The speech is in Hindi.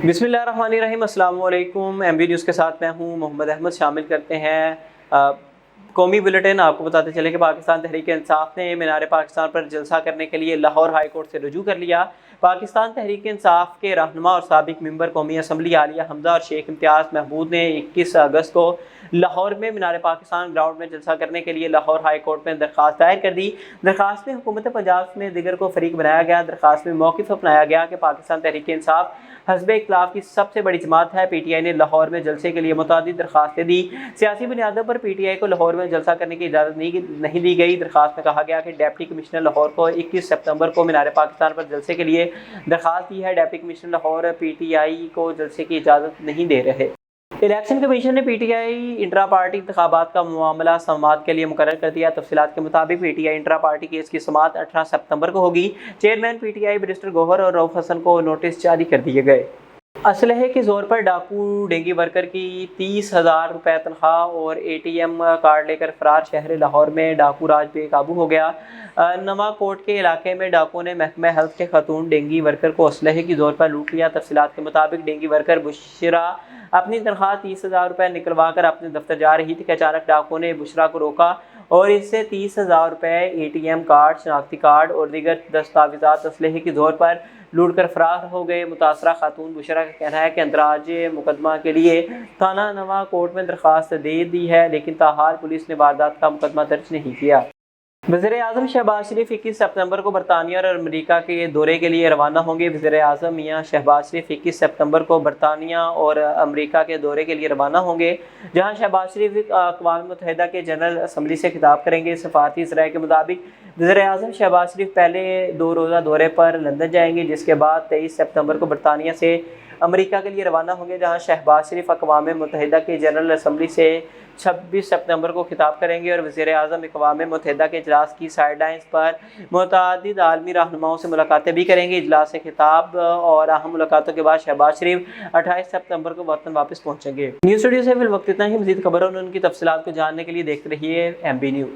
बिस्मिल्लाहिर्रहमानिर्रहीम। अस्सलाम वालेकुम। MB न्यूज़ के साथ मैं हूं मोहम्मद अहमद। शामिल करते हैं कौमी बुलेटिन। आपको बताते चले कि पाकिस्तान तहरीक इंसाफ ने मीनार पाकिस्तान पर जलसा करने के लिए लाहौर हाई कोर्ट से रुजू कर लिया। पाकिस्तान तहरीक इंसाफ के रहनुमा और साबिक मेंबर कौमी असम्बली आलिया हमजा और शेख इम्तियाज़ महमूद ने 21 अगस्त को लाहौर में मीनार पाकिस्तान ग्राउंड में जलसा करने के लिए लाहौर हाई कोर्ट में दरख्वास्त दायर कर दी। दरख्वास्त में हुकूमत पंजाब में दिगर को फरीक बनाया गया। दरख्वास्त में मौक़िफ़ अपनाया गया कि पाकिस्तान तहरीक इंसाफ हज़ब इख्तिलाफ की सबसे बड़ी जमात है। PTI ने लाहौर में जलसे के लिए मुतादिद दरख्वास्तें दी। सियासी बुनियादों पर PTI को लाहौर में जलसा करने की इजाज़त नहीं दी गई। दरख्वास्त में कहा गया कि डिप्टी कमिश्नर लाहौर को 21 सितंबर को मीनार पाकिस्तान पर जलसे के लिए दरख्वास्त दी है। डिप्टी कमिश्नर लाहौर PTI को जलसे की इजाज़त नहीं दे रहे। इलेक्शन कमीशन ने PTI इंट्रा पार्टी इंतखाबात का मामला समाअत के लिए मुकर्रर कर दिया। तफसीलात के मुताबिक PTI इंट्रा पार्टी केस की समाअत 18 सितंबर को होगी। चेयरमैन PTI बैरिस्टर गौहर और रऊफ हसन को नोटिस जारी कर दिए गए। असलहे के जोर पर डाकू डेंगी वर्कर की 30,000 रुपये तनख्वाह और ATM कार्ड लेकर फरार। शहर लाहौर में डाकू राज बेकाबू हो गया। नवा कोट के इलाके में डाकुओं ने महकमा हेल्थ के खतून डेंगी वर्कर को असलहे की जोर पर लूट लिया। तफसीलात के मुताबिक डेंगी वर्कर बुशरा अपनी तनख्वाह 30,000 रुपये निकलवा कर अपने दफ्तर जा रही थी कि अचानक डाकुओं ने बुशरा को रोका और इससे 30,000 रुपये, ATM कार्ड, शनाख्ती कार्ड और दीगर दस्तावेजात असलहे की जोर पर लूट कर फरार हो गए। मुतासरा खातून बुशरा का कहना है कि अंदराज मुकदमा के लिए थाना नवा कोर्ट में दरख्वास्त दे दी है, लेकिन ताहाल पुलिस ने वारदात का मुकदमा दर्ज नहीं किया। वज़ीर-ए-आज़म शहबाज शरीफ 21 सितंबर को बरतानिया और अमेरिका के दौरे के लिए रवाना होंगे। वज़ीर-ए-आज़म मियां शहबाज शरीफ 21 सितंबर को बरतानिया और अमेरिका के दौरे के लिए रवाना होंगे, जहां शहबाज शरीफ अक़वाम मुत्तहिदा के जनरल असम्बली से खिताब करेंगे। सफ़ारती ज़राए के मुताबिक वज़ीर-ए-आज़म शहबाज शरीफ पहले 2 रोज़ा दौरे पर लंदन जाएंगे, जिसके बाद 23 सितंबर को बरतानिया से अमेरिका के लिए रवाना होंगे, जहां शहबाज शरीफ अक़वाम मुत्तहिदा की जनरल असम्बली से 26 सितंबर को खिताब करेंगे और वज़ीर-ए-आज़म अक़वाम मुत्तहिदा के इजलास की साइडलाइंस पर मुतअद्दिद आलमी रहनुमाओं से मुलाकातें भी करेंगे। इजलास से खिताब और अहम मुलाकातों के बाद शहबाज शरीफ 28 सितंबर को वतन वापस पहुँचेंगे। न्यूज़ स्टूडियो से फिल वक्त इतना ही। मज़ीद खबरों और उनकी तफसीलात को जानने के लिए देखते रहिए MB न्यूज़।